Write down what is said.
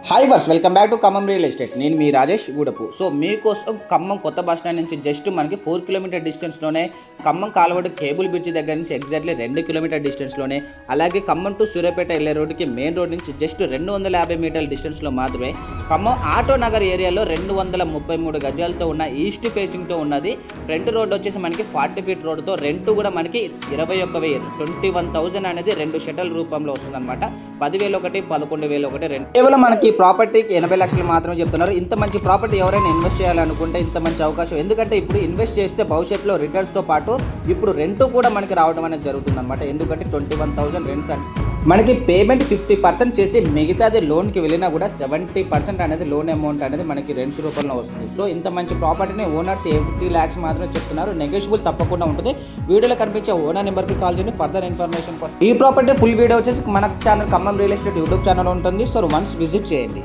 Hi వర్స్ welcome back to Khammam real estate. నేను మీ రాజేష్ గూడపు. సో మీకోసం ఖమ్మం కొత్త బస్ స్టాండ్ నుంచి జస్ట్ మనకి 4 కిలోమీటర్ డిస్టెన్స్లోనే ఖమ్మం కాలవడు కేబుల్ బ్రిడ్జ్ దగ్గర నుంచి ఎగ్జాక్ట్లీ 2 కిలోమీటర్ డిస్టెన్స్లోనే, అలాగే ఖమ్మం టు సూర్యాపేట వెళ్ళే రోడ్డుకి మెయిన్ రోడ్ నుంచి జస్ట్ 250 మీటర్ల డిస్టెన్స్లో మాత్రమే ఖమ్మం ఆటో నగర్ ఏరియాలో 233 గజాలతో ఉన్న ఈస్ట్ ఫేసింగ్తో ఉన్నది. ఫ్రంట్ రోడ్ వచ్చేసి మనకి 40 ఫీట్ రోడ్తో, రెంట్ కూడా మనకి 21,000 21,000 అనేది 2 షటల్ రూపంలో వస్తుంది అనమాట. 10,000 ఒకటి, 11,000 ఒకటి రెంట్. కేవలం మనకి ప్రాపర్టీకి 80 లక్షలు మాత్రమే చెప్తున్నారు. ఇంత మంచి ప్రాపర్టీ ఎవరైనా ఇన్వెస్ట్ చేయాలనుకుంటే ఇంత మంచి అవకాశం, ఎందుకంటే ఇప్పుడు ఇన్వెస్ట్ చేస్తే భవిష్యత్తులో రిటర్న్స్తో పాటు ఇప్పుడు రెంట్ కూడా మనకి రావడం అనేది జరుగుతుంది అనమాట. ఎందుకంటే 21,000 రెంట్స్ అంటే మనకి పేమెంట్ 50% చేసి మిగతాది లోన్కి వెళ్ళినా కూడా 70% అనేది లోన్ అమౌంట్ అనేది మనకి రెంట్స్ రూపంలో వస్తుంది. సో ఇంత మంచి ప్రాపర్టీని ఓనర్స్ 80 lakhs మాత్రమే చెప్తున్నారు. నెగోషియబుల్ తప్పకుండా ఉంటుంది. వీడియోలో కనిపించే ఓనర్ నెంబర్కి కాల్ చేయండి ఫర్దర్ ఇన్ఫర్మేషన్ కోసం. ఈ ప్రాపర్టీ ఫుల్ వీడియో వచ్చేసి మన channel Khammam real estate YouTube channel ఉంటుంది. సో వన్స్ విజిట్ చేయండి.